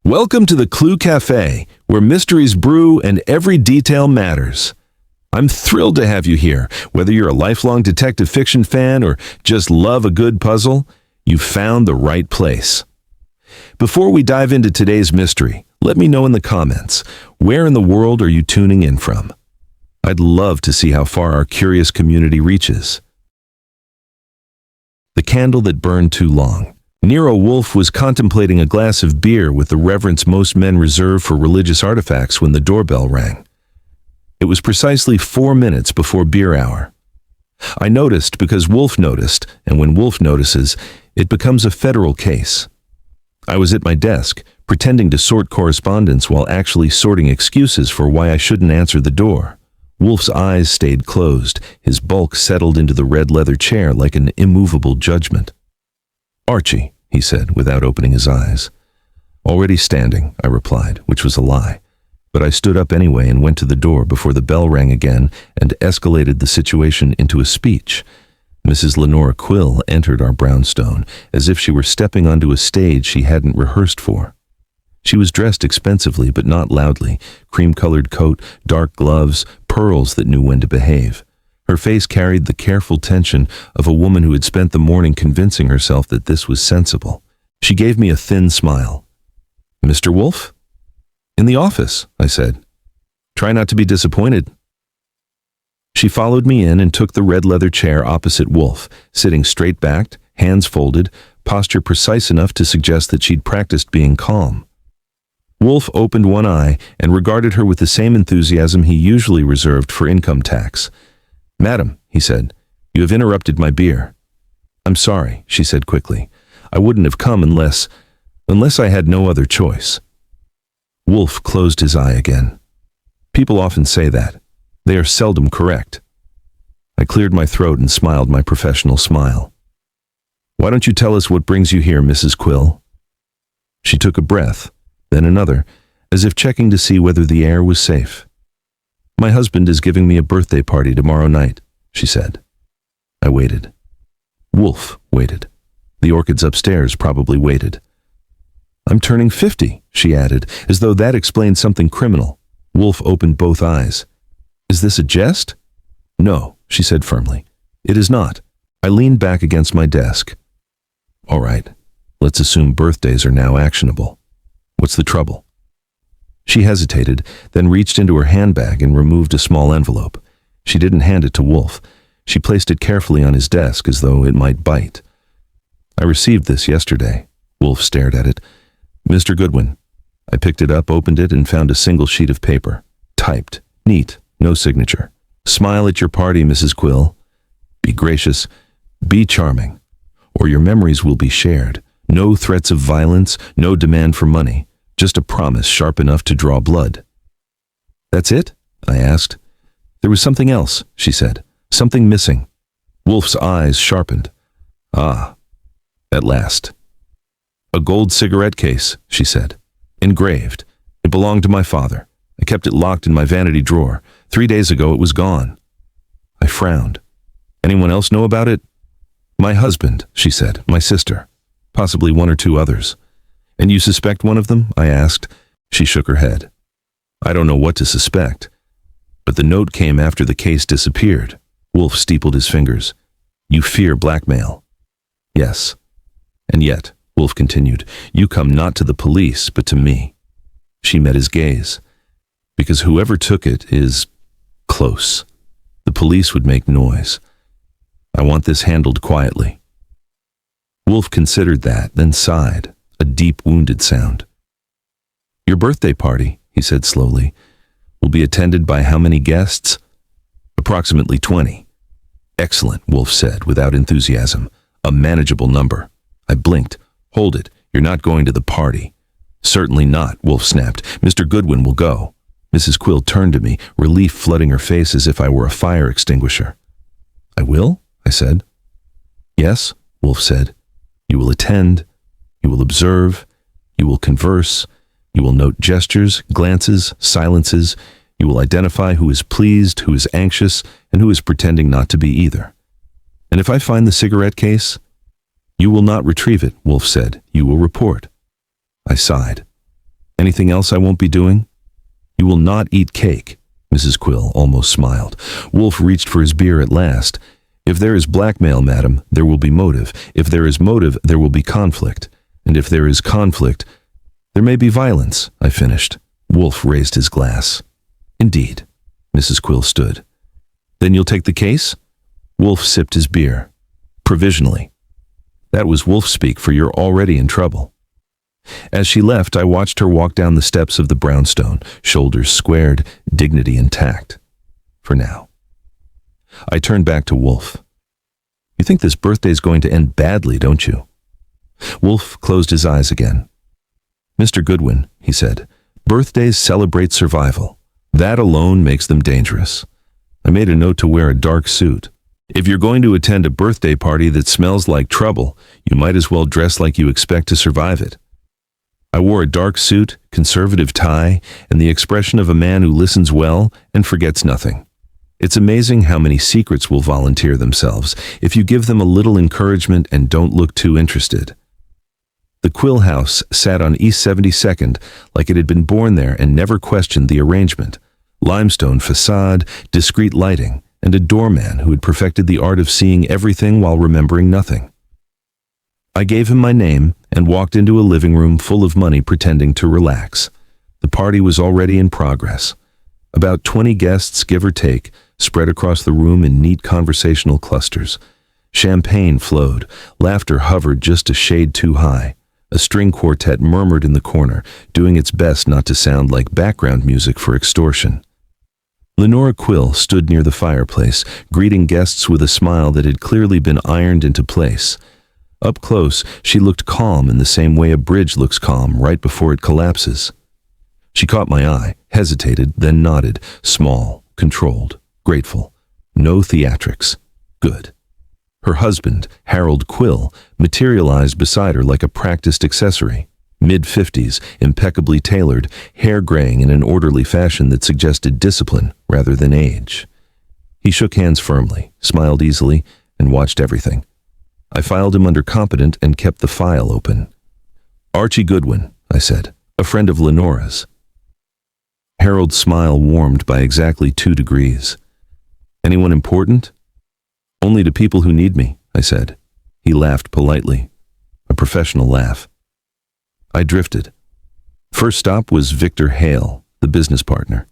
Welcome to the Clue Cafe, where mysteries brew and every detail matters. I'm thrilled to have you here. Whether you're a lifelong detective fiction fan or just love a good puzzle, you've found the right place. Before we dive into today's mystery, let me know in the comments, where in the world are you tuning in from? I'd love to see how far our curious community reaches. The candle that burned too long. Nero Wolfe was contemplating a glass of beer with the reverence most men reserve for religious artifacts when the doorbell rang. It was precisely 4 minutes before beer hour. I noticed because Wolfe noticed, and when Wolfe notices, it becomes a federal case. I was at my desk, pretending to sort correspondence while actually sorting excuses for why I shouldn't answer the door. Wolfe's eyes stayed closed, his bulk settled into the red leather chair like an immovable judgment. "Archie," he said, without opening his eyes. "Already standing," I replied, which was a lie. But I stood up anyway and went to the door before the bell rang again and escalated the situation into a speech. Mrs. Lenora Quill entered our brownstone, as if she were stepping onto a stage she hadn't rehearsed for. She was dressed expensively but not loudly, cream-colored coat, dark gloves, pearls that knew when to behave. Her face carried the careful tension of a woman who had spent the morning convincing herself that this was sensible. She gave me a thin smile. "Mr. Wolfe?" "In the office," I said. "Try not to be disappointed." She followed me in and took the red leather chair opposite Wolfe, sitting straight-backed, hands folded, posture precise enough to suggest that she'd practiced being calm. Wolfe opened one eye and regarded her with the same enthusiasm he usually reserved for income tax. "Madam," he said, "you have interrupted my beer." "I'm sorry," she said quickly. "I wouldn't have come unless I had no other choice." Wolfe closed his eye again. "People often say that. They are seldom correct." I cleared my throat and smiled my professional smile. "Why don't you tell us what brings you here, Mrs. Quill?" She took a breath, then another, as if checking to see whether the air was safe. "My husband is giving me a birthday party tomorrow night," she said. I waited. Wolfe waited. The orchids upstairs probably waited. "I'm turning 50, she added, as though that explained something criminal. Wolfe opened both eyes. "Is this a jest?" "No," she said firmly. "It is not." I leaned back against my desk. "All right, let's assume birthdays are now actionable. What's the trouble?" She hesitated, then reached into her handbag and removed a small envelope. She didn't hand it to Wolfe. She placed it carefully on his desk as though it might bite. "I received this yesterday." Wolfe stared at it. "Mr. Goodwin." I picked it up, opened it, and found a single sheet of paper. Typed. Neat. No signature. "Smile at your party, Mrs. Quill. Be gracious. Be charming. Or your memories will be shared. No threats of violence, no demand for money. Just a promise sharp enough to draw blood." "That's it?" I asked. "There was something else," she said. "Something missing." Wolfe's eyes sharpened. "Ah, at last." "A gold cigarette case," she said. "Engraved. It belonged to my father. I kept it locked in my vanity drawer. 3 days ago it was gone." I frowned. "Anyone else know about it?" "My husband," she said. "My sister. Possibly 1 or 2 others." "And you suspect one of them?" I asked. She shook her head. "I don't know what to suspect. But the note came after the case disappeared." Wolfe steepled his fingers. "You fear blackmail." "Yes. And yet," Wolfe continued, "you come not to the police, but to me." She met his gaze. "Because whoever took it is close. The police would make noise. I want this handled quietly." Wolfe considered that, then sighed. A deep, wounded sound. "Your birthday party," he said slowly, "will be attended by how many guests?" "Approximately 20. "Excellent," Wolfe said, without enthusiasm. "A manageable number." I blinked. "Hold it. You're not going to the party." "Certainly not," Wolfe snapped. "Mr. Goodwin will go." Mrs. Quill turned to me, relief flooding her face as if I were a fire extinguisher. "I will?" I said. "Yes," Wolfe said. "You will attend. You will observe, you will converse, you will note gestures, glances, silences, you will identify who is pleased, who is anxious, and who is pretending not to be either. And if I find the cigarette case, you will not retrieve it," Wolfe said. "You will report." I sighed. Anything else I won't be doing? You will not eat cake. Mrs. Quill almost smiled. Wolfe reached for his beer at last. If there is blackmail, madam, there will be motive. If there is motive, there will be conflict. And if there is conflict, there may be violence, I finished. Wolfe raised his glass. Indeed. Mrs. Quill stood. Then you'll take the case? Wolfe sipped his beer. Provisionally. That was Wolfe speak for you're already in trouble. As she left, I watched her walk down the steps of the brownstone, shoulders squared, dignity intact. For now. I turned back to Wolfe. You think this birthday's going to end badly, don't you? Wolfe closed his eyes again. Mr. Goodwin, he said, birthdays celebrate survival. That alone makes them dangerous. I made a note to wear a dark suit. If you're going to attend a birthday party that smells like trouble, you might as well dress like you expect to survive it. I wore a dark suit, conservative tie, and the expression of a man who listens well and forgets nothing. It's amazing how many secrets will volunteer themselves if you give them a little encouragement and don't look too interested. The Quill house sat on East 72nd like it had been born there and never questioned the arrangement. Limestone facade, discreet lighting, and a doorman who had perfected the art of seeing everything while remembering nothing. I gave him my name and walked into a living room full of money pretending to relax. The party was already in progress. About 20 guests, give or take, spread across the room in neat conversational clusters. Champagne flowed, laughter hovered just a shade too high. A string quartet murmured in the corner, doing its best not to sound like background music for extortion. Lenora Quill stood near the fireplace, greeting guests with a smile that had clearly been ironed into place. Up close, she looked calm in the same way a bridge looks calm right before it collapses. She caught my eye, hesitated, then nodded, small, controlled, grateful. No theatrics. Good. Her husband, Harold Quill, materialized beside her like a practiced accessory. Mid-50s, impeccably tailored, hair graying in an orderly fashion that suggested discipline rather than age. He shook hands firmly, smiled easily, and watched everything. I filed him under competent and kept the file open. Archie Goodwin, I said, a friend of Lenora's. Harold's smile warmed by exactly 2 degrees. Anyone important? Only to people who need me, I said. He laughed politely. A professional laugh. I drifted. First stop was Victor Hale, the business partner.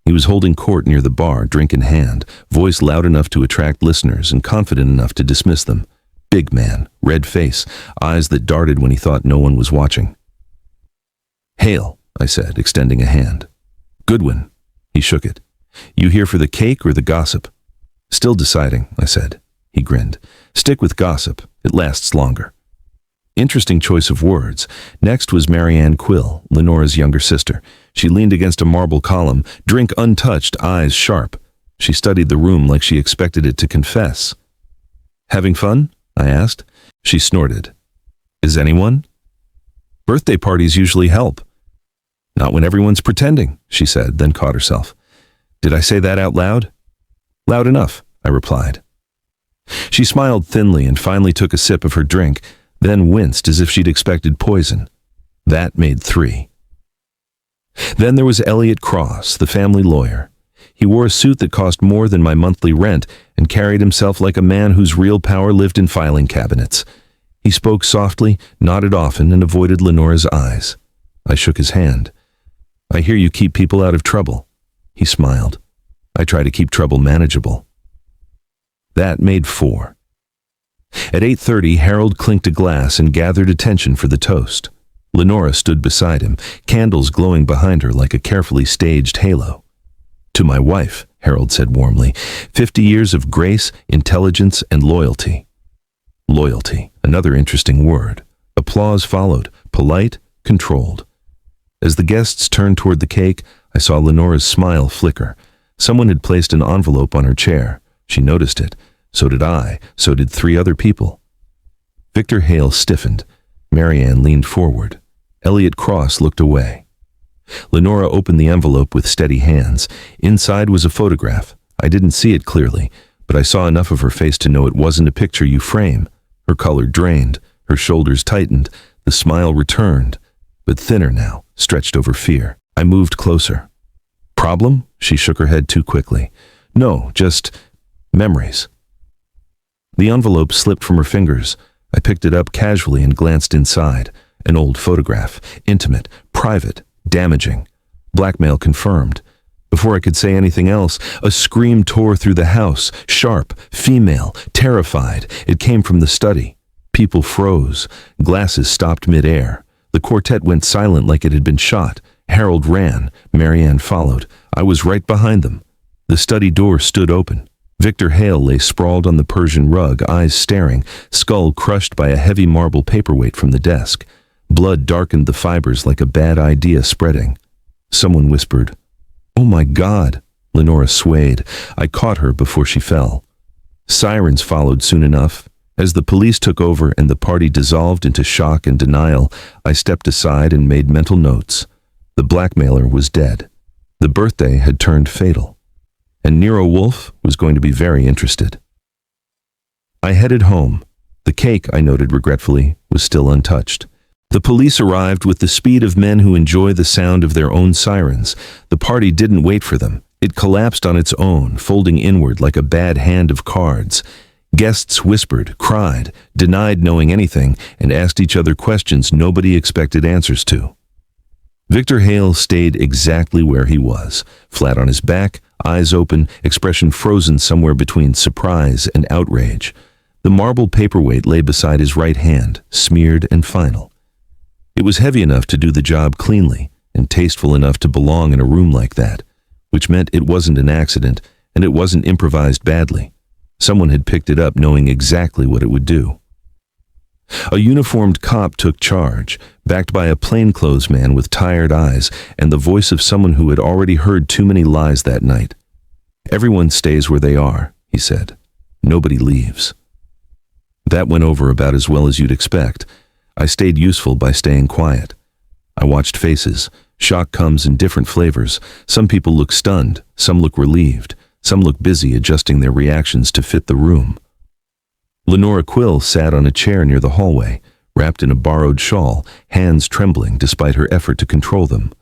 He was holding court near the bar, drink in hand, voice loud enough to attract listeners and confident enough to dismiss them. Big man, red face, eyes that darted when he thought no one was watching. Hale, I said, extending a hand. Goodwin. He shook it. You here for the cake or the gossip? Still deciding, I said. He grinned. Stick with gossip. It lasts longer. Interesting choice of words. Next was Marianne Quill, Lenora's younger sister. She leaned against a marble column, drink untouched, eyes sharp. She studied the room like she expected it to confess. Having fun? I asked. She snorted. Is anyone? Birthday parties usually help. Not when everyone's pretending, she said, then caught herself. Did I say that out loud? Loud enough, I replied. She smiled thinly and finally took a sip of her drink, then winced as if she'd expected poison. That made 3. Then there was Elliot Cross, the family lawyer. He wore a suit that cost more than my monthly rent and carried himself like a man whose real power lived in filing cabinets. He spoke softly, nodded often, and avoided Lenora's eyes. I shook his hand. I hear you keep people out of trouble. He smiled. I try to keep trouble manageable. That made 4. At 8:30, Harold clinked a glass and gathered attention for the toast. Lenora stood beside him, candles glowing behind her like a carefully staged halo. To my wife, Harold said warmly, 50 years of grace, intelligence, and loyalty. Loyalty, another interesting word. Applause followed, polite, controlled. As the guests turned toward the cake, I saw Lenora's smile flicker. Someone had placed an envelope on her chair. She noticed it. So did I. So did 3 other people. Victor Hale stiffened. Marianne leaned forward. Elliot Cross looked away. Lenora opened the envelope with steady hands. Inside was a photograph. I didn't see it clearly, but I saw enough of her face to know it wasn't a picture you frame. Her color drained. Her shoulders tightened. The smile returned. but thinner now, stretched over fear. I moved closer. Problem? She shook her head too quickly. No, just memories. The envelope slipped from her fingers. I picked it up casually and glanced inside. An old photograph. Intimate, private, damaging. Blackmail confirmed. Before I could say anything else, a scream tore through the house. Sharp, female, terrified. It came from the study. People froze. Glasses stopped mid-air. The quartet went silent like it had been shot. Harold ran. Marianne followed. I was right behind them. The study door stood open. Victor Hale lay sprawled on the Persian rug, eyes staring, skull crushed by a heavy marble paperweight from the desk. Blood darkened the fibers like a bad idea spreading. Someone whispered, "Oh my God!" Lenora swayed. I caught her before she fell. Sirens followed soon enough. As the police took over and the party dissolved into shock and denial, I stepped aside and made mental notes. The blackmailer was dead. The birthday had turned fatal. And Nero Wolfe was going to be very interested. I headed home. The cake, I noted regretfully, was still untouched. The police arrived with the speed of men who enjoy the sound of their own sirens. The party didn't wait for them. It collapsed on its own, folding inward like a bad hand of cards. Guests whispered, cried, denied knowing anything, and asked each other questions nobody expected answers to. Victor Hale stayed exactly where he was, flat on his back, eyes open, expression frozen somewhere between surprise and outrage. The marble paperweight lay beside his right hand, smeared and final. It was heavy enough to do the job cleanly, and tasteful enough to belong in a room like that, which meant it wasn't an accident, and it wasn't improvised badly. Someone had picked it up knowing exactly what it would do. A uniformed cop took charge, backed by a plainclothes man with tired eyes and the voice of someone who had already heard too many lies that night. "Everyone stays where they are," he said. "Nobody leaves." That went over about as well as you'd expect. I stayed useful by staying quiet. I watched faces. Shock comes in different flavors. Some people look stunned, some look relieved, some look busy adjusting their reactions to fit the room. Lenora Quill sat on a chair near the hallway, wrapped in a borrowed shawl, hands trembling despite her effort to control them.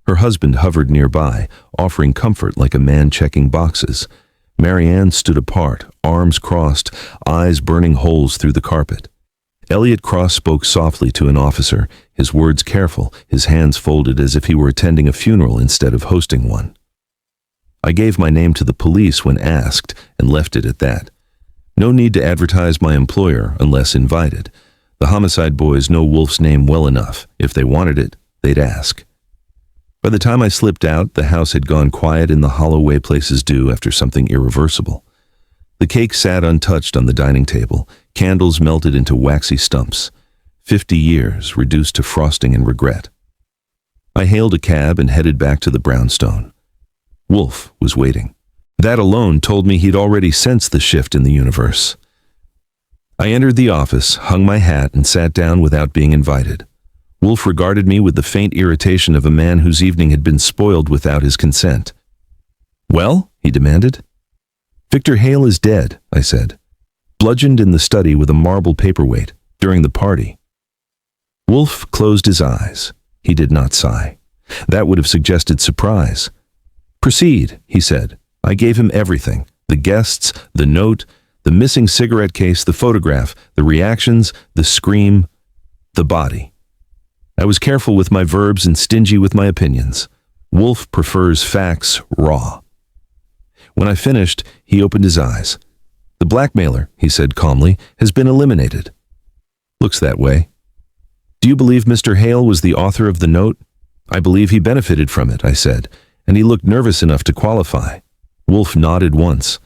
Her husband hovered nearby, offering comfort like a man checking boxes. Marianne stood apart, arms crossed, eyes burning holes through the carpet. Elliot Cross spoke softly to an officer, his words careful, his hands folded as if he were attending a funeral instead of hosting one. I gave my name to the police when asked and left it at that. No need to advertise my employer unless invited. The homicide boys know Wolfe's name well enough. If they wanted it, they'd ask. By the time I slipped out, the house had gone quiet in the hollow way places do after something irreversible. The cake sat untouched on the dining table, candles melted into waxy stumps. 50 years reduced to frosting and regret. I hailed a cab and headed back to the brownstone. Wolfe was waiting. That alone told me he'd already sensed the shift in the universe. I entered the office, hung my hat, and sat down without being invited. Wolfe regarded me with the faint irritation of a man whose evening had been spoiled without his consent. "Well?" he demanded. "Victor Hale is dead," I said. "Bludgeoned in the study with a marble paperweight during the party." Wolfe closed his eyes. He did not sigh. That would have suggested surprise. "Proceed," he said. I gave him everything. The guests, the note, the missing cigarette case, the photograph, the reactions, the scream, the body. I was careful with my verbs and stingy with my opinions. Wolfe prefers facts raw. When I finished, he opened his eyes. "The blackmailer," he said calmly, "has been eliminated." "Looks that way." "Do you believe Mr. Hale was the author of the note?" "I believe he benefited from it," I said, and he looked nervous enough to qualify. Wolfe nodded once.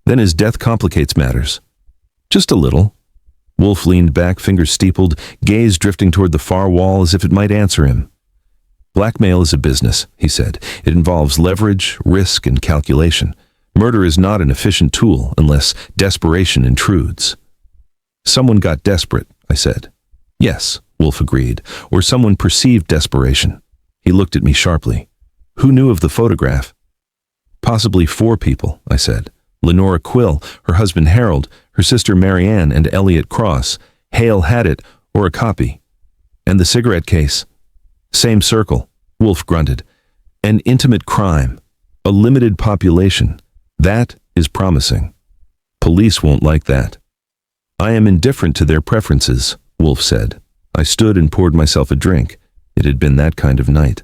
"Then his death complicates matters." "Just a little." Wolfe leaned back, fingers steepled, gaze drifting toward the far wall as if it might answer him. "Blackmail is a business," he said. "It involves leverage, risk, and calculation. Murder is not an efficient tool unless desperation intrudes." "Someone got desperate," I said. "Yes," Wolfe agreed, "or someone perceived desperation." He looked at me sharply. "Who knew of the photograph?" "Possibly 4 people," I said. "Lenora Quill, her husband Harold, her sister Marianne, and Elliot Cross. Hale had it, or a copy. And the cigarette case." Same circle, Wolfe grunted. An intimate crime. A limited population. That is promising. Police won't like that. I am indifferent to their preferences, Wolfe said. I stood and poured myself a drink. It had been that kind of night.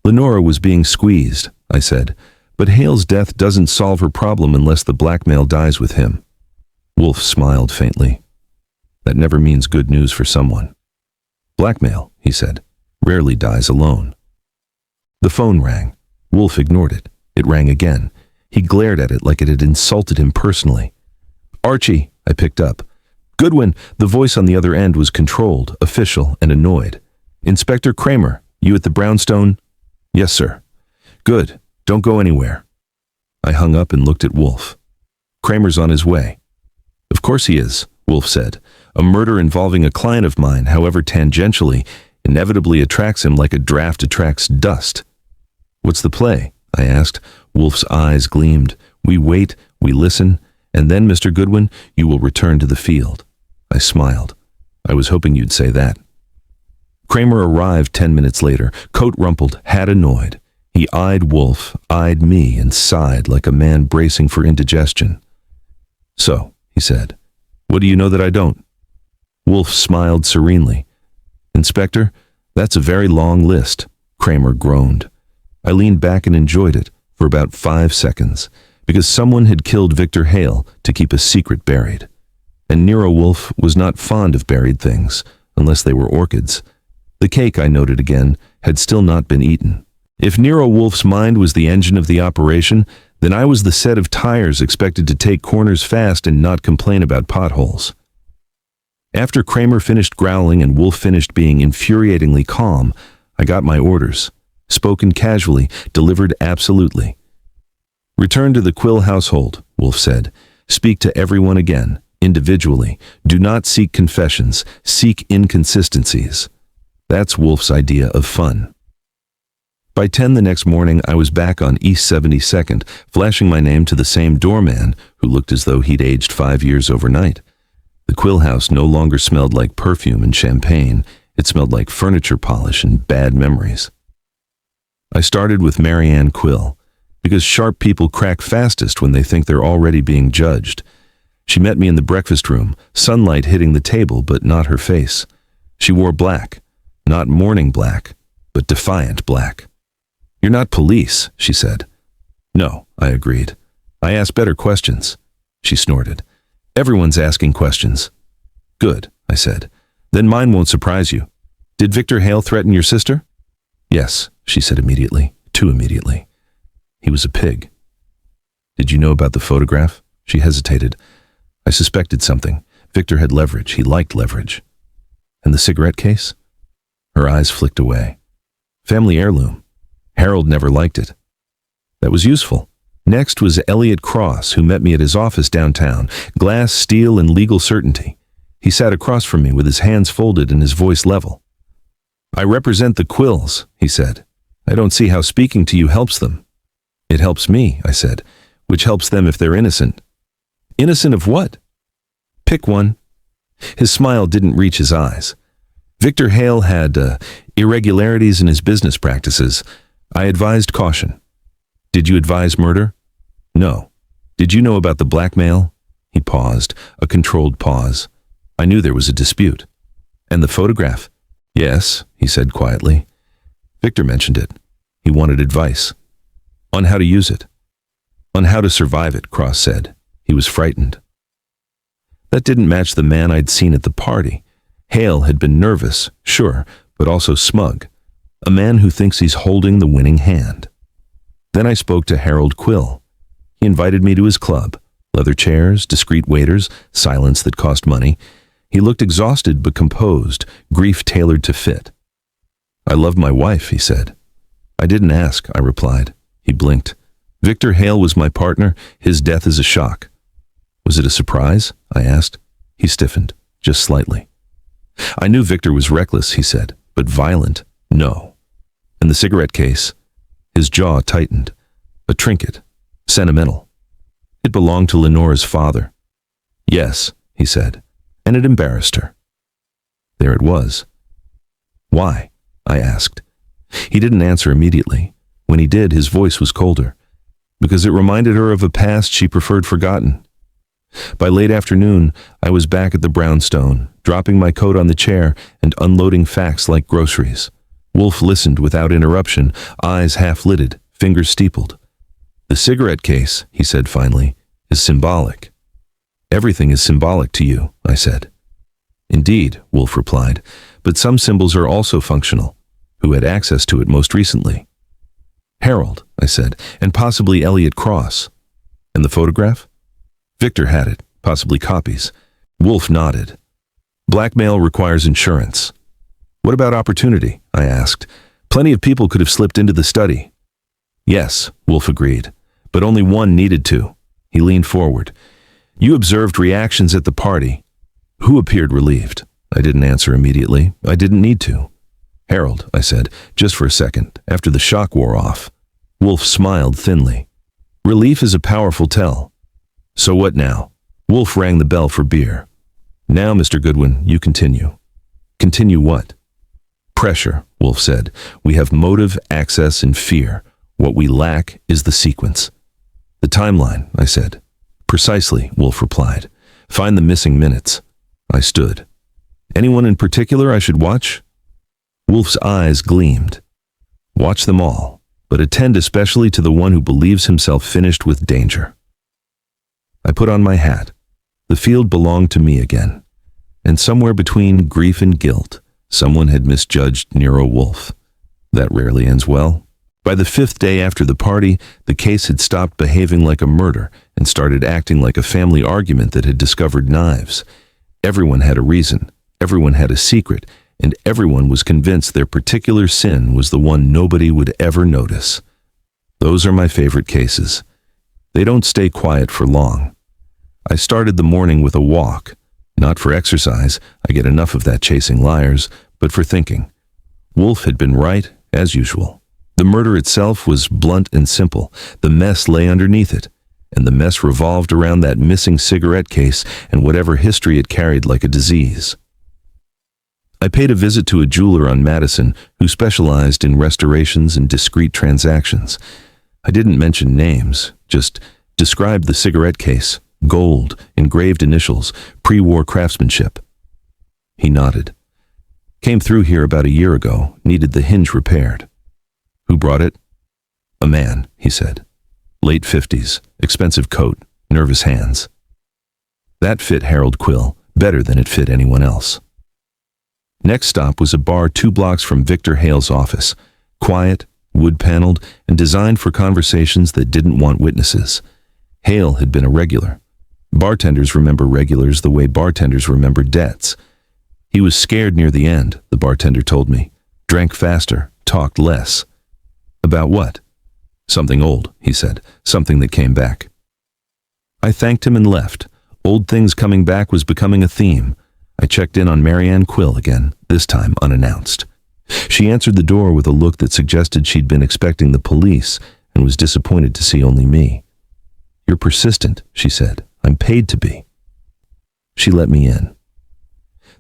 Lenora was being squeezed, I said, but Hale's death doesn't solve her problem unless the blackmail dies with him. Wolfe smiled faintly. That never means good news for someone. Blackmail, he said, rarely dies alone. The phone rang. Wolfe ignored it. It rang again. He glared at it like it had insulted him personally. Archie, I picked up. Goodwin, the voice on the other end was controlled, official, and annoyed. Inspector Kramer, you at the brownstone? Yes, sir. Good. Don't go anywhere. I hung up and looked at Wolfe. Kramer's on his way. Of course he is, Wolfe said. A murder involving a client of mine, however tangentially, inevitably attracts him like a draft attracts dust. What's the play? I asked. Wolfe's eyes gleamed. We wait, we listen, and then, Mr. Goodwin, you will return to the field. I smiled. I was hoping you'd say that. Kramer arrived 10 minutes later, coat rumpled, hat annoyed. He eyed Wolfe, eyed me, and sighed like a man bracing for indigestion. So, he said, what do you know that I don't? Wolfe smiled serenely. Inspector, that's a very long list, Kramer groaned. I leaned back and enjoyed it for about 5 seconds, because someone had killed Victor Hale to keep a secret buried. And Nero Wolfe was not fond of buried things, unless they were orchids. The cake, I noted again, had still not been eaten. If Nero Wolfe's mind was the engine of the operation, then I was the set of tires expected to take corners fast and not complain about potholes. After Kramer finished growling and Wolfe finished being infuriatingly calm, I got my orders. Spoken casually, delivered absolutely. Return to the Quill household, Wolfe said. Speak to everyone again, individually. Do not seek confessions, seek inconsistencies. That's Wolfe's idea of fun. By 10 the next morning, I was back on East 72nd, flashing my name to the same doorman, who looked as though he'd aged 5 years overnight. The Quill house no longer smelled like perfume and champagne. It smelled like furniture polish and bad memories. I started with Marianne Quill, because sharp people crack fastest when they think they're already being judged. She met me in the breakfast room, sunlight hitting the table but not her face. She wore black, not morning black, but defiant black. You're not police, she said. No, I agreed. I ask better questions. She snorted. Everyone's asking questions. Good, I said. Then mine won't surprise you. Did Victor Hale threaten your sister? Yes, she said immediately, too immediately. He was a pig. Did you know about the photograph? She hesitated. I suspected something. Victor had leverage. He liked leverage. And the cigarette case? Her eyes flicked away. Family heirloom. Harold never liked it. That was useful. Next was Elliot Cross, who met me at his office downtown, glass, steel, and legal certainty. He sat across from me with his hands folded and his voice level. I represent the Quills, he said. I don't see how speaking to you helps them. It helps me, I said, which helps them if they're innocent. Innocent of what? Pick one. His smile didn't reach his eyes. Victor Hale had irregularities in his business practices. I advised caution. Did you advise murder? No. Did you know about the blackmail? He paused, a controlled pause. I knew there was a dispute. And the photograph? Yes, he said quietly. Victor mentioned it. He wanted advice. On how to use it. On how to survive it, Cross said. He was frightened. That didn't match the man I'd seen at the party. Hale had been nervous, sure, but also smug. A man who thinks he's holding the winning hand. Then I spoke to Harold Quill. He invited me to his club. Leather chairs, discreet waiters, silence that cost money. He looked exhausted but composed, grief tailored to fit. I love my wife, he said. I didn't ask, I replied. He blinked. Victor Hale was my partner. His death is a shock. Was it a surprise? I asked. He stiffened, just slightly. I knew Victor was reckless, he said, but violent, no. And the cigarette case? His jaw tightened. A trinket. Sentimental. It belonged to Lenora's father. Yes, he said, and it embarrassed her. There it was. Why? I asked. He didn't answer immediately. When he did, his voice was colder, because it reminded her of a past she preferred forgotten. By late afternoon, I was back at the brownstone, dropping my coat on the chair and unloading facts like groceries. Wolfe listened without interruption, eyes half-lidded, fingers steepled. "The cigarette case," he said finally, "is symbolic." "Everything is symbolic to you," I said. "Indeed," Wolfe replied, "but some symbols are also functional. Who had access to it most recently?" "Harold," I said, "and possibly Elliot Cross." "And the photograph?" "Victor had it, possibly copies." Wolfe nodded. "Blackmail requires insurance." "What about opportunity?" I asked. "Plenty of people could have slipped into the study." "Yes," Wolfe agreed, "but only one needed to." He leaned forward. "You observed reactions at the party. Who appeared relieved?" I didn't answer immediately. I didn't need to. "Harold," I said, "just for a second, after the shock wore off." Wolfe smiled thinly. "Relief is a powerful tell." "So what now?" Wolfe rang the bell for beer. "Now, Mr. Goodwin, you continue." "Continue what?" "Pressure," Wolfe said. "We have motive, access, and fear. What we lack is the sequence." "The timeline," I said. "Precisely," Wolfe replied. "Find the missing minutes." I stood. "Anyone in particular I should watch?" Wolfe's eyes gleamed. "Watch them all, but attend especially to the one who believes himself finished with danger." I put on my hat. The field belonged to me again. And somewhere between grief and guilt, someone had misjudged Nero Wolfe. That rarely ends well. By the 5th day after the party, the case had stopped behaving like a murder and started acting like a family argument that had discovered knives. Everyone had a reason, everyone had a secret, and everyone was convinced their particular sin was the one nobody would ever notice. Those are my favorite cases. They don't stay quiet for long. I started the morning with a walk. Not for exercise, I get enough of that chasing liars, but for thinking. Wolfe had been right, as usual. The murder itself was blunt and simple. The mess lay underneath it, and the mess revolved around that missing cigarette case and whatever history it carried like a disease. I paid a visit to a jeweler on Madison who specialized in restorations and discreet transactions. I didn't mention names, just described the cigarette case, gold, engraved initials, pre-war craftsmanship. He nodded. "Came through here about a year ago, needed the hinge repaired." "Who brought it?" "A man," he said. "Late 50s, expensive coat, nervous hands." That fit Harold Quill better than it fit anyone else. Next stop was a bar 2 blocks from Victor Hale's office. Quiet, wood-paneled, and designed for conversations that didn't want witnesses. Hale had been a regular. Bartenders remember regulars the way bartenders remember debts. He was scared near the end, the bartender told me. Drank faster, talked less. "About what?" "Something old," he said. "Something that came back." I thanked him and left. Old things coming back was becoming a theme. I checked in on Marianne Quill again, this time unannounced. She answered the door with a look that suggested she'd been expecting the police and was disappointed to see only me. "You're persistent," she said. "I'm paid to be." She let me in.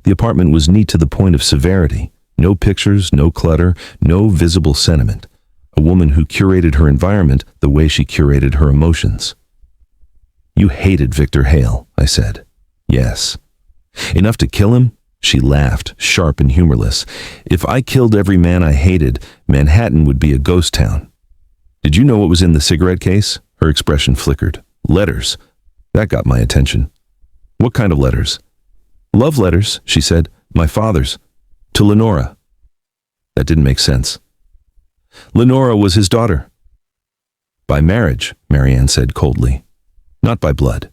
The apartment was neat to the point of severity. No pictures, no clutter, no visible sentiment. A woman who curated her environment the way she curated her emotions. "You hated Victor Hale," I said. "Yes." "Enough to kill him?" She laughed, sharp and humorless. "If I killed every man I hated, Manhattan would be a ghost town." "Did you know what was in the cigarette case?" Her expression flickered. "Letters." That got my attention. "What kind of letters?" "Love letters," she said. "My father's. To Lenora." That didn't make sense. "Lenora was his daughter." "By marriage," Marianne said coldly. "Not by blood."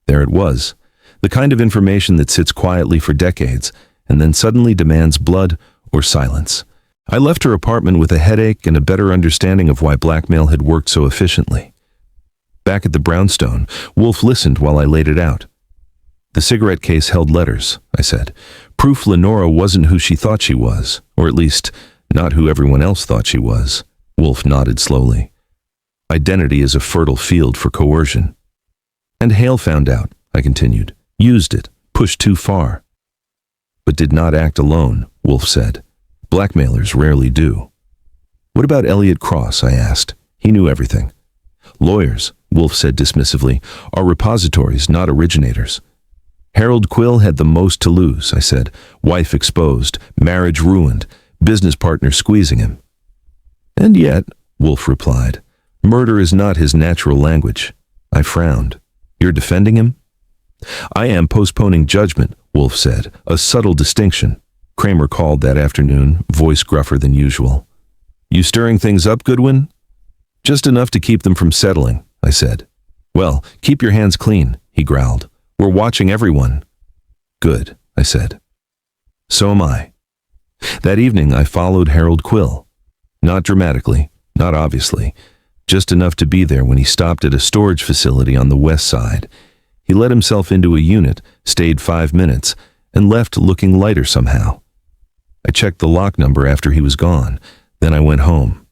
There it was. The kind of information that sits quietly for decades and then suddenly demands blood or silence. I left her apartment with a headache and a better understanding of why blackmail had worked so efficiently. Back at the brownstone, Wolfe listened while I laid it out. "The cigarette case held letters," I said. "Proof Lenora wasn't who she thought she was, or at least not who everyone else thought she was." Wolfe nodded slowly. "Identity is a fertile field for coercion." "And Hale found out," I continued. "Used it, pushed too far." "But did not act alone," Wolfe said. Blackmailers rarely do. What about Elliot Cross? I asked. He knew everything. Lawyers, Wolfe said dismissively, are repositories, not originators. Harold Quill had the most to lose, I said. Wife exposed, marriage ruined, business partner squeezing him. And yet, Wolfe replied, murder is not his natural language. I frowned. You're defending him? I am postponing judgment, Wolfe said, a subtle distinction. Kramer called that afternoon, voice gruffer than usual. You stirring things up, Goodwin? Just enough to keep them from settling, I said. Well, keep your hands clean, he growled. We're watching everyone. Good, I said. So am I. That evening I followed Harold Quill. Not dramatically, not obviously, just enough to be there when he stopped at a storage facility on the west side. He let himself into a unit, stayed 5 minutes, and left looking lighter somehow. I checked the lock number after he was gone, then I went home.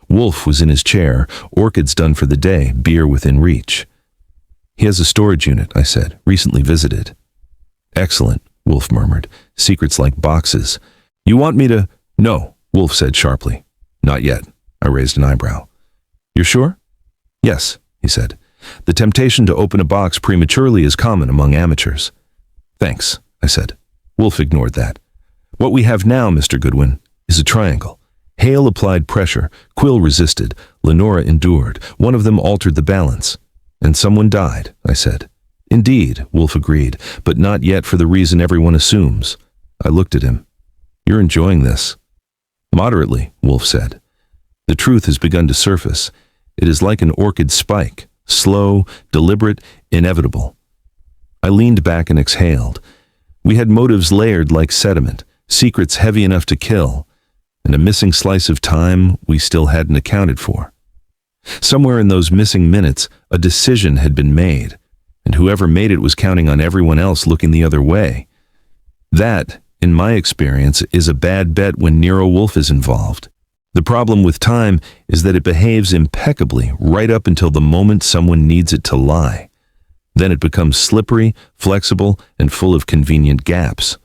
Wolfe was in his chair, orchids done for the day, beer within reach. He has a storage unit, I said, recently visited. Excellent, Wolfe murmured, secrets like boxes. You want me to? No, Wolfe said sharply. Not yet, I raised an eyebrow. You're sure? Yes, he said. The temptation to open a box prematurely is common among amateurs. Thanks, I said. Wolfe ignored that. What we have now, Mr. Goodwin, is a triangle. Hale applied pressure, Quill resisted, Lenora endured. One of them altered the balance. And someone died, I said. Indeed, Wolfe agreed, but not yet for the reason everyone assumes. I looked at him. You're enjoying this. Moderately, Wolfe said. The truth has begun to surface. It is like an orchid spike, slow, deliberate, inevitable. I leaned back and exhaled. We had motives layered like sediment, secrets heavy enough to kill, and a missing slice of time we still hadn't accounted for. Somewhere in those missing minutes, a decision had been made, and whoever made it was counting on everyone else looking the other way. That, in my experience, is a bad bet when Nero Wolfe is involved. The problem with time is that it behaves impeccably right up until the moment someone needs it to lie. Then it becomes slippery, flexible, and full of convenient gaps.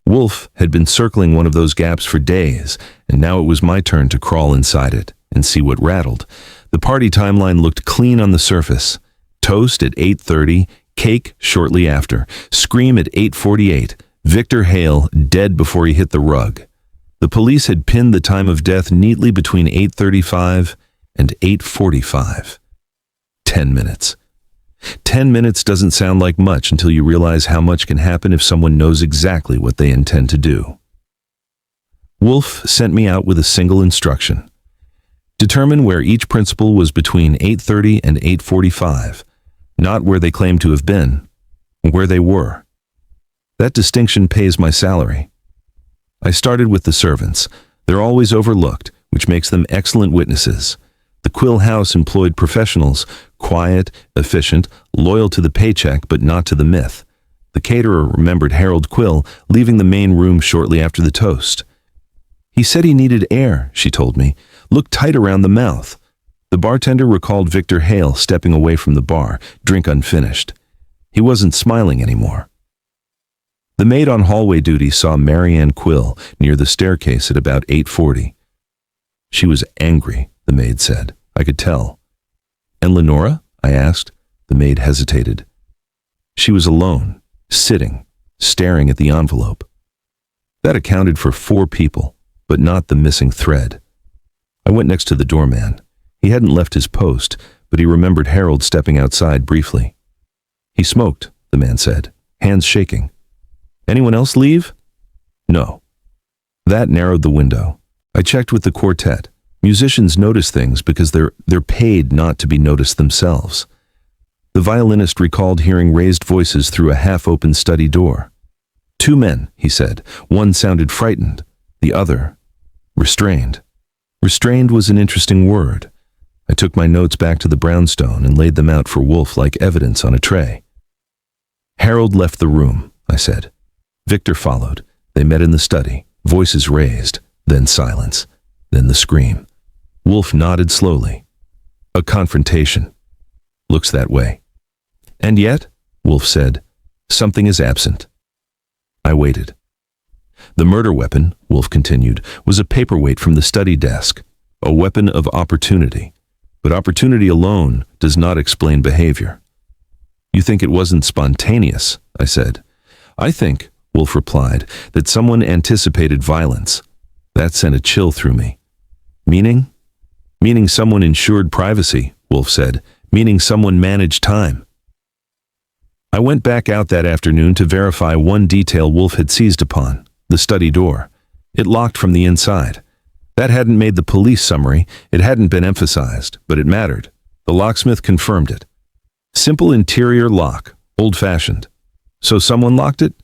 Wolfe had been circling one of those gaps for days, and now it was my turn to crawl inside it and see what rattled. The party timeline looked clean on the surface. Toast at 8:30, cake shortly after, scream at 8:48, Victor Hale dead before he hit the rug. The police had pinned the time of death neatly between 8:35 and 8:45. 10 minutes. 10 minutes doesn't sound like much until you realize how much can happen if someone knows exactly what they intend to do. Wolfe sent me out with a single instruction. Determine where each principal was between 8:30 and 8:45, not where they claimed to have been, where they were. That distinction pays my salary. I started with the servants. They're always overlooked, which makes them excellent witnesses. The Quill house employed professionals, quiet, efficient, loyal to the paycheck but not to the myth. The caterer remembered Harold Quill leaving the main room shortly after the toast. He said he needed air, she told me. Look tight around the mouth. The bartender recalled Victor Hale stepping away from the bar, drink unfinished. He wasn't smiling anymore. The maid on hallway duty saw Marianne Quill near the staircase at about 8:40. She was angry, the maid said. I could tell. And Lenora? I asked. The maid hesitated. She was alone, sitting, staring at the envelope. That accounted for 4 people, but not the missing thread. I went next to the doorman. He hadn't left his post, but he remembered Harold stepping outside briefly. He smoked, the man said, hands shaking. Anyone else leave? No. That narrowed the window. I checked with the quartet. Musicians notice things because they're paid not to be noticed themselves. The violinist recalled hearing raised voices through a half-open study door. 2 men, he said. One sounded frightened, the other restrained. Restrained was an interesting word. I took my notes back to the brownstone and laid them out for Wolfe like evidence on a tray. Harold left the room, I said. Victor followed. They met in the study, voices raised, then silence, then the scream. Wolfe nodded slowly. A confrontation. Looks that way. And yet, Wolfe said, something is absent. I waited. The murder weapon, Wolfe continued, was a paperweight from the study desk, a weapon of opportunity. But opportunity alone does not explain behavior. You think it wasn't spontaneous, I said. I think, Wolfe replied, that someone anticipated violence. That sent a chill through me. Meaning? Meaning someone ensured privacy, Wolfe said. Meaning someone managed time. I went back out that afternoon to verify one detail Wolfe had seized upon, the study door. It locked from the inside. That hadn't made the police summary, it hadn't been emphasized, but it mattered. The locksmith confirmed it. Simple interior lock, old-fashioned. So someone locked it?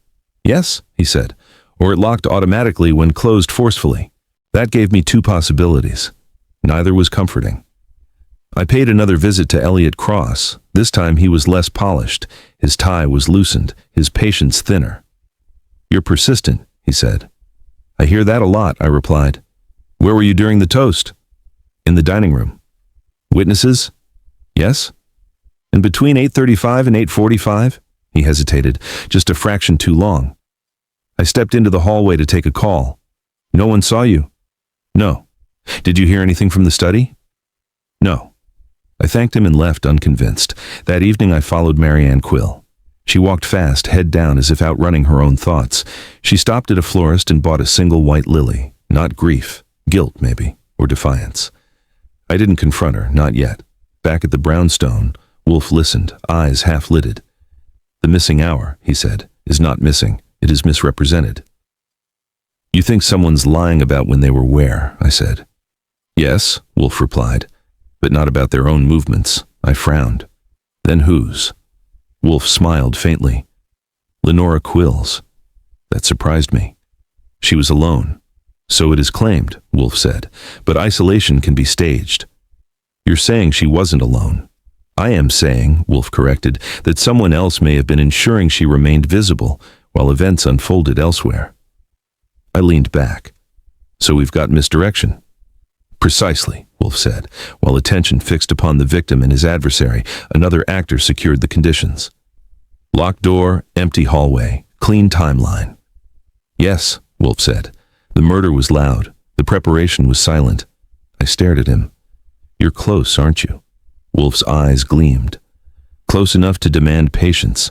Yes, he said, or it locked automatically when closed forcefully. That gave me two possibilities. Neither was comforting. I paid another visit to Elliot Cross. This time he was less polished. His tie was loosened, his patience thinner. You're persistent, he said. I hear that a lot, I replied. Where were you during the toast? In the dining room. Witnesses? Yes. And between 8:35 and 8:45? He hesitated, just a fraction too long. I stepped into the hallway to take a call. No one saw you? No. Did you hear anything from the study? No. I thanked him and left unconvinced. That evening I followed Marianne Quill. She walked fast, head down as if outrunning her own thoughts. She stopped at a florist and bought a single white lily. Not grief, guilt maybe, or defiance. I didn't confront her, not yet. Back at the brownstone, Wolfe listened, eyes half-lidded. The missing hour, he said, is not missing. It is misrepresented. You think someone's lying about when they were where, I said. Yes, Wolfe replied, but not about their own movements. I frowned. Then whose? Wolfe smiled faintly. Lenora Quill's. That surprised me. She was alone. So it is claimed, Wolfe said, but isolation can be staged. You're saying she wasn't alone. I am saying, Wolfe corrected, that someone else may have been ensuring she remained visible while events unfolded elsewhere. I leaned back. So we've got misdirection. Precisely, Wolfe said, while attention fixed upon the victim and his adversary. Another actor secured the conditions. Locked door, empty hallway, clean timeline. Yes, Wolfe said. The murder was loud. The preparation was silent. I stared at him. You're close, aren't you? Wolfe's eyes gleamed. Close enough to demand patience.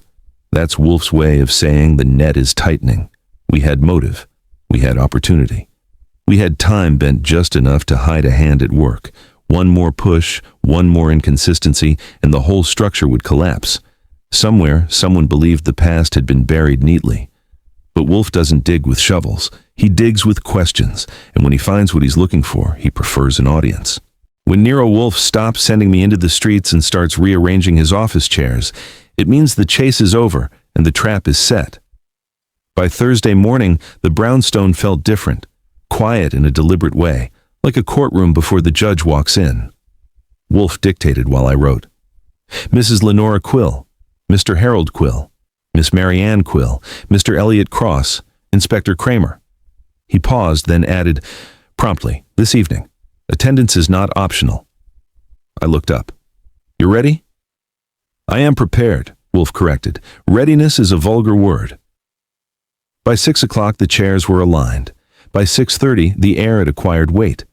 That's Wolfe's way of saying the net is tightening. We had motive. We had opportunity. We had time bent just enough to hide a hand at work. One more push, one more inconsistency, and the whole structure would collapse. Somewhere, someone believed the past had been buried neatly. But Wolfe doesn't dig with shovels. He digs with questions, and when he finds what he's looking for, he prefers an audience. When Nero Wolfe stops sending me into the streets and starts rearranging his office chairs, it means the chase is over and the trap is set. By Thursday morning, the brownstone felt different, quiet in a deliberate way, like a courtroom before the judge walks in. Wolfe dictated while I wrote. Mrs. Lenora Quill, Mr. Harold Quill, Miss Marianne Quill, Mr. Elliot Cross, Inspector Kramer. He paused, then added, promptly, this evening. Attendance is not optional. I looked up. You ready? I am prepared, Wolfe corrected. Readiness is a vulgar word. By 6 o'clock the chairs were aligned. By 6:30 the air had acquired weight.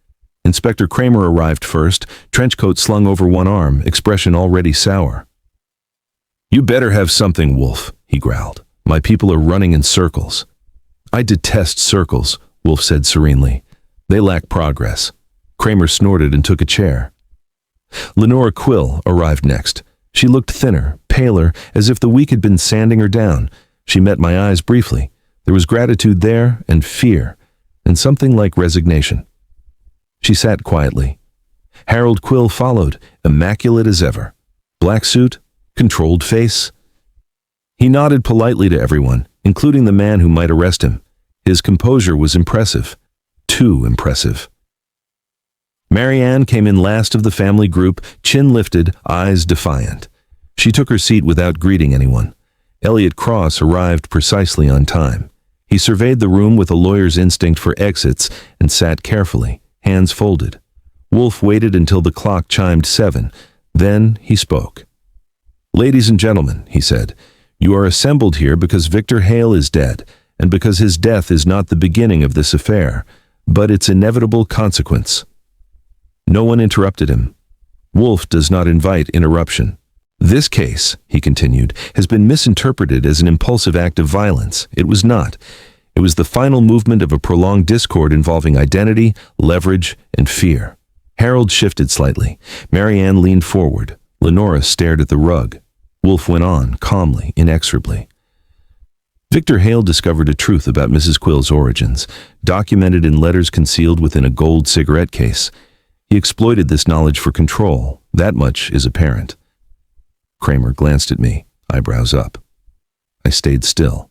Inspector Kramer arrived first, trenchcoat slung over one arm, expression already sour. You better have something, Wolfe, he growled. My people are running in circles. I detest circles, Wolfe said serenely. They lack progress. Kramer snorted and took a chair. Lenora Quill arrived next. She looked thinner, paler, as if the week had been sanding her down. She met my eyes briefly. There was gratitude there, and fear, and something like resignation. She sat quietly. Harold Quill followed, immaculate as ever. Black suit, controlled face. He nodded politely to everyone, including the man who might arrest him. His composure was impressive. Too impressive. Marianne came in last of the family group, chin lifted, eyes defiant. She took her seat without greeting anyone. Elliot Cross arrived precisely on time. He surveyed the room with a lawyer's instinct for exits and sat carefully, hands folded. Wolfe waited until the clock chimed 7. Then he spoke. Ladies and gentlemen, he said, you are assembled here because Victor Hale is dead, and because his death is not the beginning of this affair, but its inevitable consequence." No one interrupted him. Wolfe does not invite interruption. "This case," he continued, "has been misinterpreted as an impulsive act of violence. It was not. It was the final movement of a prolonged discord involving identity, leverage, and fear." Harold shifted slightly. Marianne leaned forward. Lenora stared at the rug. Wolfe went on, calmly, inexorably. Victor Hale discovered a truth about Mrs. Quill's origins, documented in letters concealed within a gold cigarette case. He exploited this knowledge for control. That much is apparent. Kramer glanced at me, eyebrows up. I stayed still.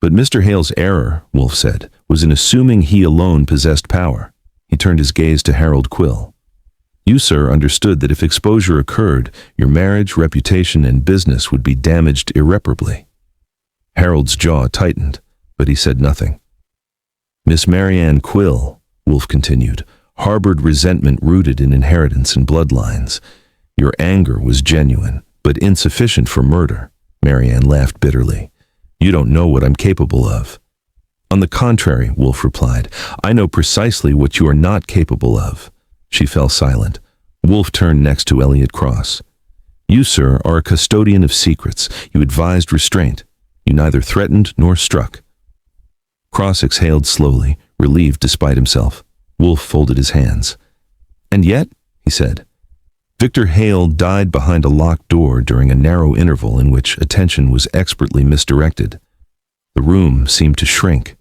"But Mr. Hale's error," Wolfe said, "was in assuming he alone possessed power." He turned his gaze to Harold Quill. "You, sir, understood that if exposure occurred, your marriage, reputation, and business would be damaged irreparably." Harold's jaw tightened, but he said nothing. "Miss Marianne Quill," Wolfe continued, "harbored resentment rooted in inheritance and bloodlines. Your anger was genuine, but insufficient for murder." Marianne laughed bitterly. "You don't know what I'm capable of." "On the contrary," Wolfe replied, "I know precisely what you are not capable of." She fell silent. Wolfe turned next to Elliot Cross. "You, sir, are a custodian of secrets. You advised restraint. You neither threatened nor struck." Cross exhaled slowly, relieved despite himself. Wolfe folded his hands. "And yet," he said, "Victor Hale died behind a locked door during a narrow interval in which attention was expertly misdirected. The room seemed to shrink."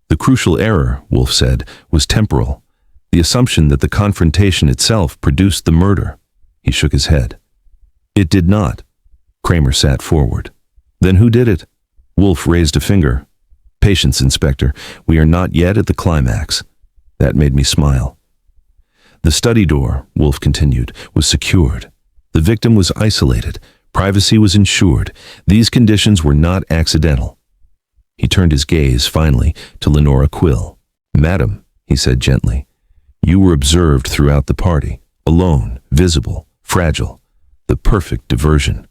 "The crucial error," Wolfe said, "was temporal. The assumption that the confrontation itself produced the murder." He shook his head. "It did not." Kramer sat forward. "Then who did it?" Wolfe raised a finger. "Patience, Inspector. We are not yet at the climax." That made me smile. "The study door," Wolfe continued, "was secured. The victim was isolated. Privacy was ensured. These conditions were not accidental." He turned his gaze, finally, to Lenora Quill. "Madam," he said gently, "you were observed throughout the party, alone, visible, fragile, the perfect diversion."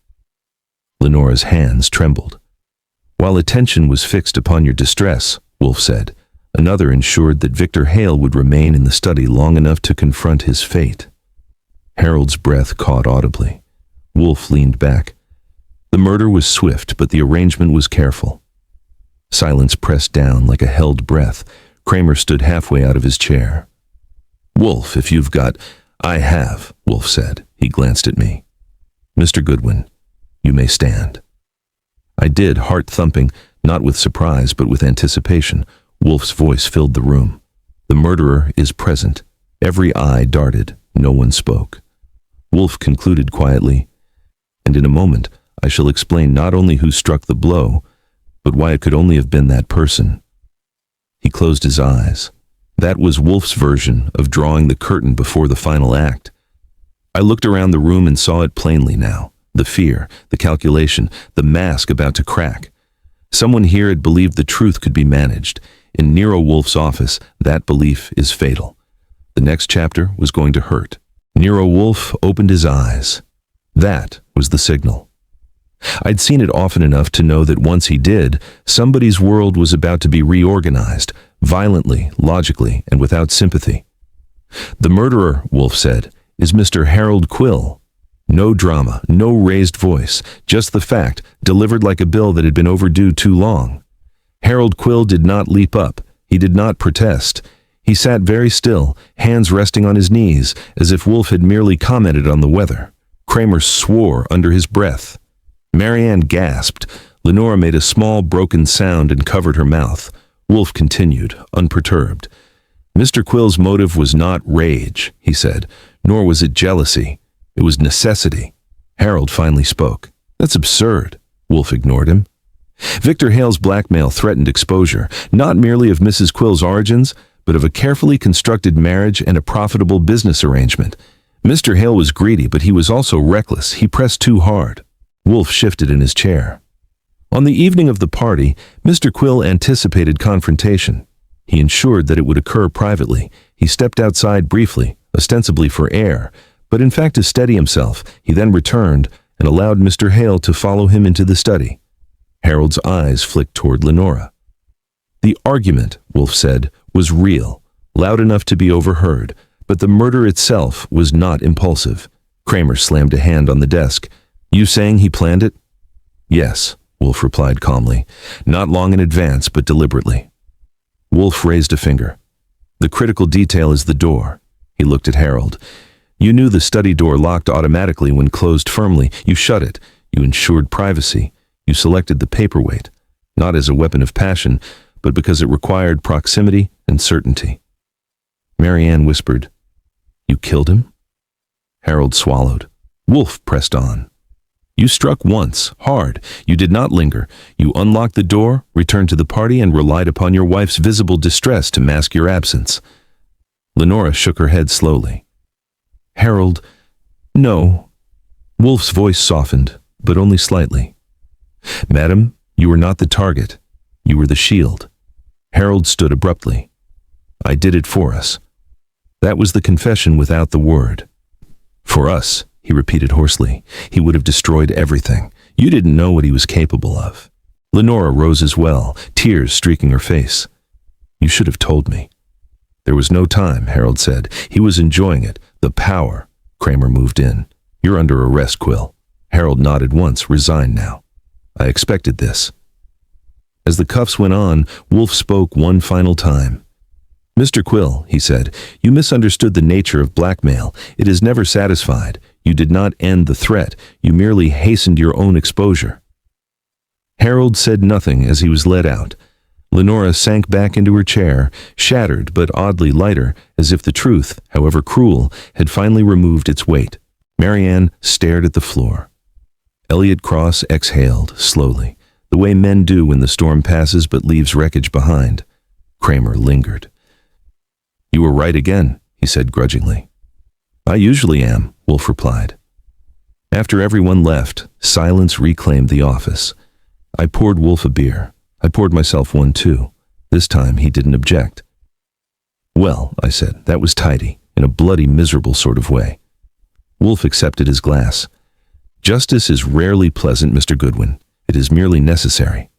Lenora's hands trembled. "While attention was fixed upon your distress," Wolfe said, "another ensured that Victor Hale would remain in the study long enough to confront his fate." Harold's breath caught audibly. Wolfe leaned back. "The murder was swift, but the arrangement was careful." Silence pressed down like a held breath. Kramer stood halfway out of his chair. "Wolfe, if you've got—" "I have," Wolfe said. He glanced at me. "Mr. Goodwin, you may stand." I did, heart thumping, not with surprise but with anticipation. Wolfe's voice filled the room. "The murderer is present." Every eye darted. No one spoke. Wolfe concluded quietly, "And in a moment I shall explain not only who struck the blow, but why it could only have been that person." He closed his eyes. That was Wolfe's version of drawing the curtain before the final act. I looked around the room and saw it plainly now. The fear, the calculation, the mask about to crack. Someone here had believed the truth could be managed. In Nero Wolfe's office, that belief is fatal. The next chapter was going to hurt. Nero Wolfe opened his eyes. That was the signal. I'd seen it often enough to know that once he did, somebody's world was about to be reorganized, violently, logically, and without sympathy. "The murderer," Wolfe said, "is Mr. Harold Quill." No drama, no raised voice, just the fact, delivered like a bill that had been overdue too long. Harold Quill did not leap up. He did not protest. He sat very still, hands resting on his knees, as if Wolfe had merely commented on the weather. Kramer swore under his breath. Marianne gasped. Lenora made a small broken sound and covered her mouth. Wolfe continued, unperturbed. "Mr. Quill's motive was not rage," he said, "nor was it jealousy. It was necessity." Harold finally spoke. "That's absurd." Wolfe ignored him. Victor Hale's blackmail threatened exposure, not merely of Mrs. Quill's origins, but of a carefully constructed marriage and a profitable business arrangement. Mr. Hale was greedy, but he was also reckless. He pressed too hard. Wolfe shifted in his chair. On the evening of the party, Mr. Quill anticipated confrontation. He ensured that it would occur privately. He stepped outside briefly, ostensibly for air, but in fact to steady himself. He then returned and allowed Mr. Hale to follow him into the study. Harold's eyes flicked toward Lenora. The argument, Wolfe said, was real, loud enough to be overheard, but the murder itself was not impulsive. Kramer slammed a hand on the desk. You saying he planned it? Yes, Wolfe replied calmly. Not long in advance, but deliberately. Wolfe raised a finger. The critical detail is the door. He looked at Harold. You knew the study door locked automatically when closed firmly. You shut it. You ensured privacy. You selected the paperweight, not as a weapon of passion, but because it required proximity and certainty. Marianne whispered, You killed him? Harold swallowed. Wolfe pressed on. You struck once, hard. You did not linger. You unlocked the door, returned to the party, and relied upon your wife's visible distress to mask your absence. Lenora shook her head slowly. Harold, no. Wolfe's voice softened, but only slightly. Madam, you were not the target. You were the shield. Harold stood abruptly. I did it for us. That was the confession without the word. For us, he repeated hoarsely. He would have destroyed everything. You didn't know what he was capable of. Lenora rose as well, tears streaking her face. You should have told me. There was no time, Harold said. He was enjoying it. The power. Kramer moved in. You're under arrest, Quill. Harold nodded once, resigned now. I expected this. As the cuffs went on, Wolfe spoke one final time. Mr. Quill, he said, you misunderstood the nature of blackmail. It is never satisfied. You did not end the threat. You merely hastened your own exposure. Harold said nothing as he was led out. Lenora sank back into her chair, shattered but oddly lighter, as if the truth, however cruel, had finally removed its weight. Marianne stared at the floor. Elliot Cross exhaled, slowly, the way men do when the storm passes but leaves wreckage behind. Kramer lingered. You were right again, he said grudgingly. I usually am, Wolfe replied. After everyone left, silence reclaimed the office. I poured Wolfe a beer. I poured myself one too. This time he didn't object. Well, I said, that was tidy, in a bloody, miserable sort of way. Wolfe accepted his glass. Justice is rarely pleasant, Mr. Goodwin. It is merely necessary.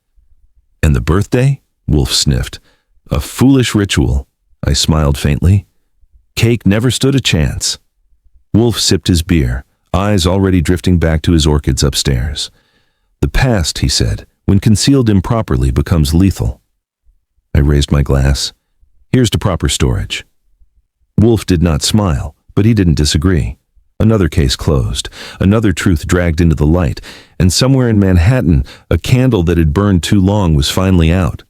And the birthday? Wolfe sniffed. A foolish ritual. I smiled faintly. Cake never stood a chance. Wolfe sipped his beer, eyes already drifting back to his orchids upstairs. The past, he said, when concealed improperly, becomes lethal. I raised my glass. Here's to proper storage. Wolfe did not smile, but he didn't disagree. Another case closed, another truth dragged into the light, and somewhere in Manhattan, a candle that had burned too long was finally out.